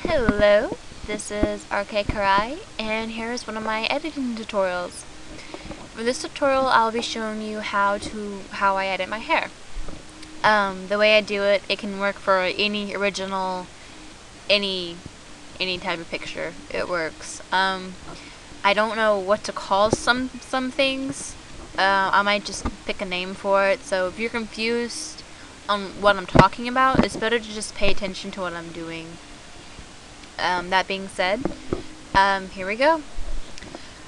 Hello, this is Korai, and here is one of my editing tutorials. For this tutorial, I'll be showing you how I edit my hair. The way I do it, it can work for any original, any type of picture. It works. I don't know what to call some things. I might just pick a name for it. So if you're confused on what I'm talking about, it's better to just pay attention to what I'm doing. That being said, here we go.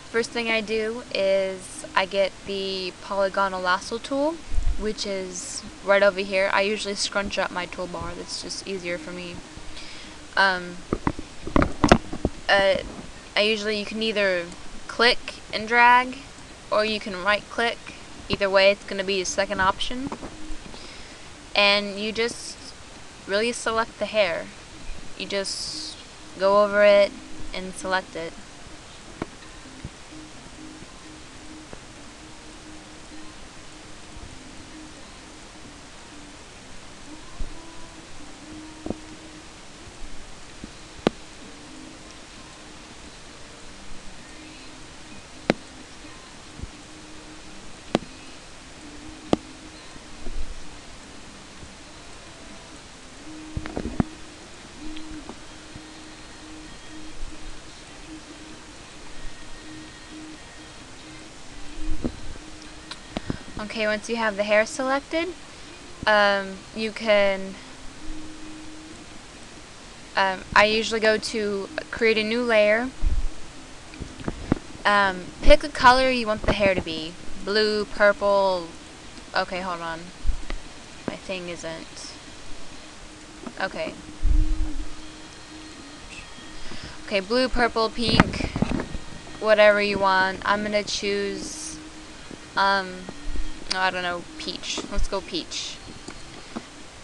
First thing I do is I get the polygonal lasso tool, which is right over here. I usually scrunch up my toolbar. That's just easier for me. You can either click and drag, or you can right click. Either way, it's going to be the second option. And you just really select the hair. You just go over it and select it. Okay, once you have the hair selected, you can, I usually go to create a new layer, pick a color you want the hair to be, blue, purple, okay, hold on, my thing isn't, okay, blue, purple, pink, whatever you want. I'm gonna choose, I don't know, peach. Let's go peach.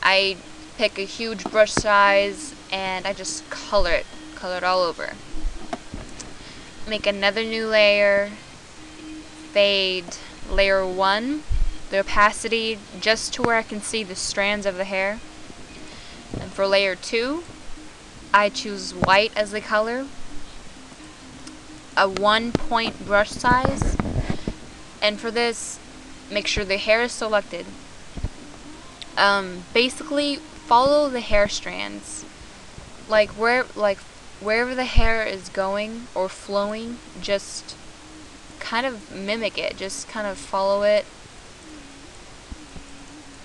I pick a huge brush size and I just color it all over. Make another new layer, fade layer 1, the opacity just to where I can see the strands of the hair. And for layer 2, I choose white as the color, a 1-point brush size, and for this, make sure the hair is selected. Basically, follow the hair strands. Wherever the hair is going or flowing, just kind of mimic it. Just kind of follow it.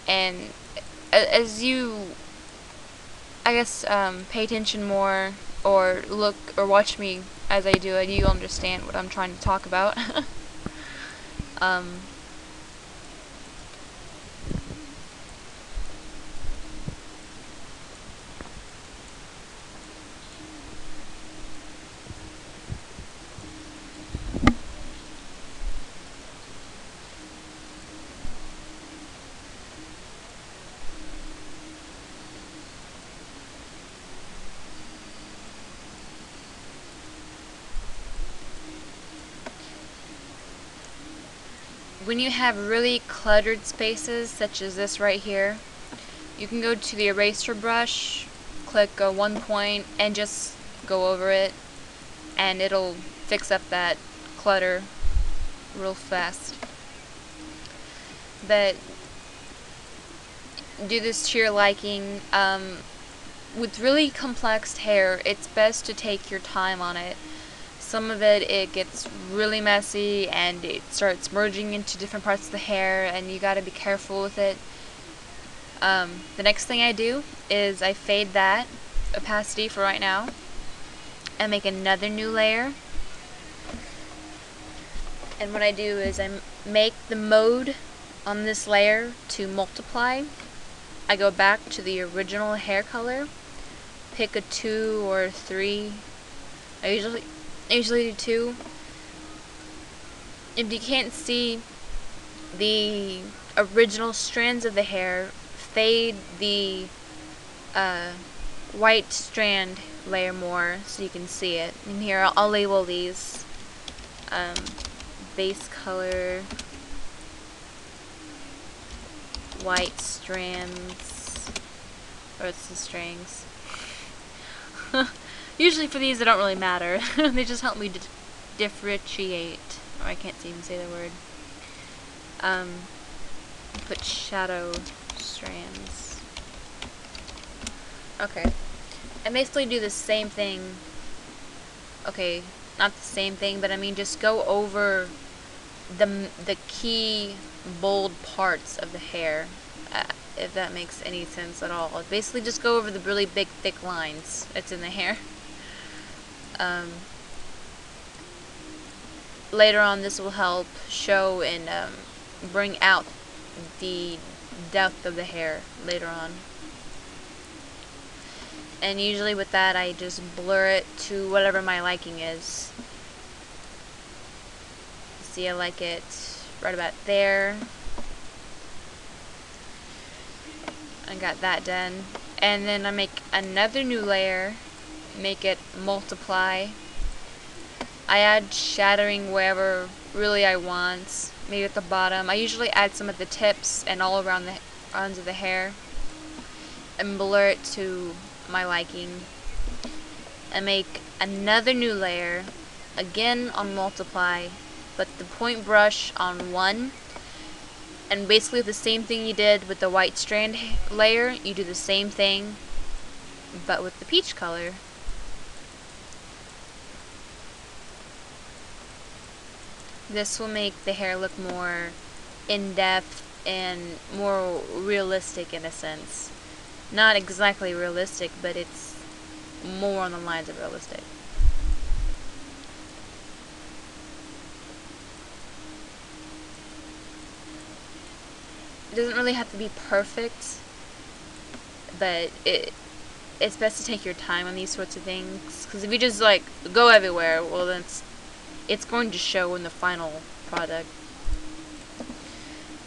And as you, I guess, pay attention more or look or watch me as I do it, you understand what I'm trying to talk about. When you have really cluttered spaces, such as this right here, you can go to the eraser brush, click 1 point, and just go over it, and it'll fix up that clutter real fast. But do this to your liking. With really complex hair, it's best to take your time on it. Some of it gets really messy and it starts merging into different parts of the hair, and you gotta be careful with it. The next thing I do is I fade that opacity for right now and make another new layer. And what I do is I make the mode on this layer to multiply. I go back to the original hair color, pick a 2 or 3. I usually do 2. If you can't see the original strands of the hair, fade the white strand layer more so you can see it. And here I'll label these base color, white strands, or it's the strings. Usually for these, they don't really matter. They just help me differentiate. Or I can't even say the word. Put shadow strands. Okay. I basically do the same thing. Okay, not the same thing, but I mean just go over the key bold parts of the hair, if that makes any sense at all. Basically just go over the really big thick lines that's in the hair. Later on this will help show and bring out the depth of the hair later on. And usually with that I just blur it to whatever my liking is. See, I like it right about there. I got that done. And then I make another new layer, make it multiply. I add shadowing wherever really I want, maybe at the bottom. I usually add some at the tips and all around the ends of the hair, and blur it to my liking. And make another new layer, again on multiply, but the point brush on 1. And basically the same thing you did with the white strand layer, you do the same thing, but with the peach color. This will make the hair look more in-depth and more realistic in a sense. Not exactly realistic, but it's more on the lines of realistic. It doesn't really have to be perfect, but it's best to take your time on these sorts of things, because if you just like go everywhere, well then it's going to show in the final product.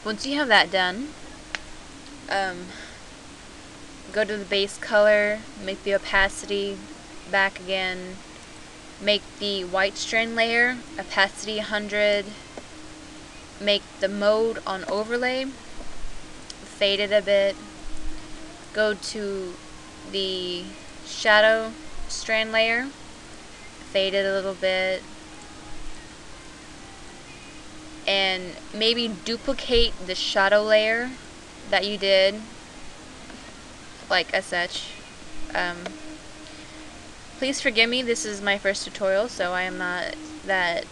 Once you have that done, go to the base color, make the opacity back again, make the white strand layer opacity 100, make the mode on overlay, fade it a bit, go to the shadow strand layer, fade it a little bit, and maybe duplicate the shadow layer that you did, like as such. Please forgive me, this is my first tutorial, so I am not that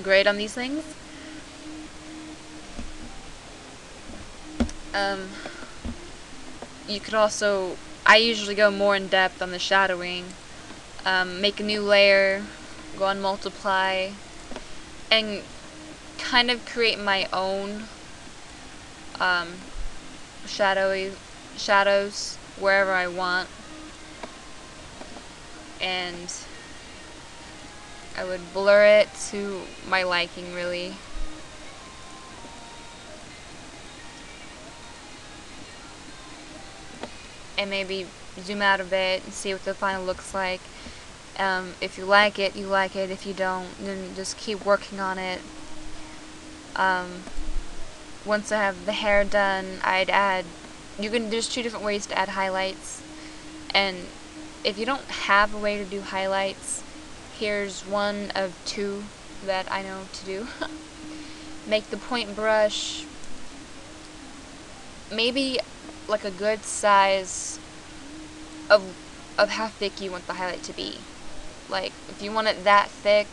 great on these things. You could also, I usually go more in depth on the shadowing. Make a new layer, go on multiply, and kind of create my own shadows wherever I want. And I would blur it to my liking, really. And maybe zoom out a bit and see what the final looks like. If you like it, you like it. If you don't, then just keep working on it. Once I have the hair done, I'd add, there's 2 different ways to add highlights. And if you don't have a way to do highlights, here's one of 2 that I know to do. Make the point brush maybe like a good size of how thick you want the highlight to be. Like, if you want it that thick,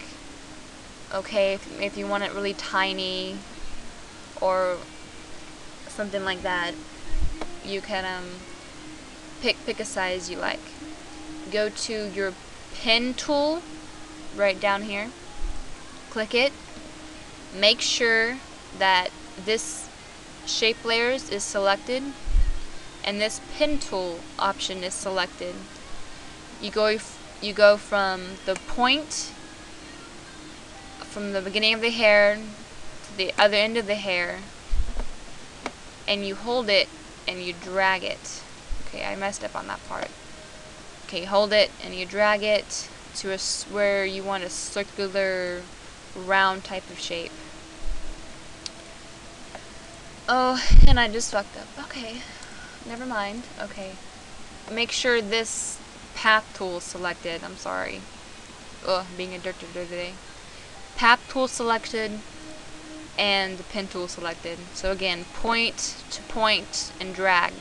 okay. If you want it really tiny or something like that, you can pick a size you like. Go to your pen tool right down here, click it, make sure that this shape layers is selected and this pen tool option is selected. You go from the point from the beginning of the hair to the other end of the hair, and you hold it and you drag it. Okay, I messed up on that part. Okay, hold it and you drag it to where you want a circular round type of shape. Oh, and I just fucked up. Okay, never mind. Okay, make sure this path tool selected. I'm sorry. Ugh, being a dirter today. Path tool selected and the pen tool selected. So again, point to point and drag.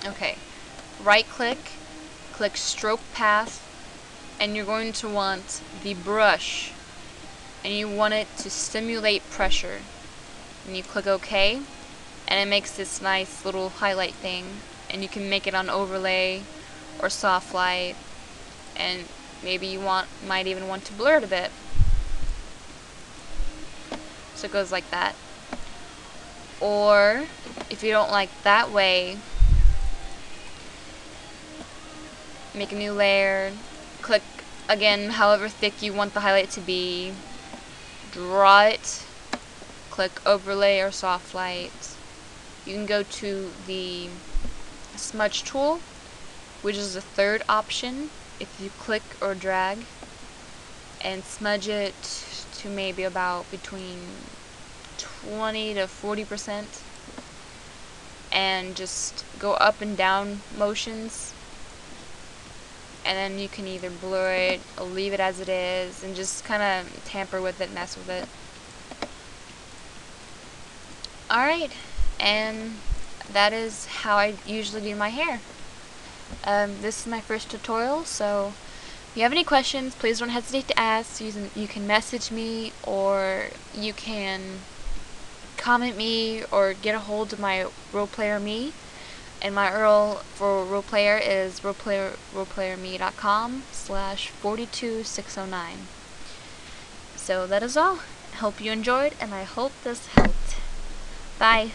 Okay. Right click, click stroke path, and you're going to want the brush, and you want it to simulate pressure. And you click OK, and it makes this nice little highlight thing, and you can make it on overlay or soft light, and maybe you might even want to blur it a bit. So it goes like that. Or if you don't like that way, make a new layer, click again however thick you want the highlight to be, draw it, click overlay or soft light. You can go to the smudge tool, which is the third option. If you click or drag and smudge it to maybe about between 20 to 40%, and just go up and down motions, and then you can either blur it or leave it as it is and just kind of tamper with it, mess with it. Alright, and that is how I usually do my hair. This is my first tutorial, so if you have any questions, please don't hesitate to ask. You can message me, or you can comment me, or get a hold of my roleplayer me. And my URL for roleplayer is roleplayerme.com/42609. So that is all. I hope you enjoyed, and I hope this helped. Bye.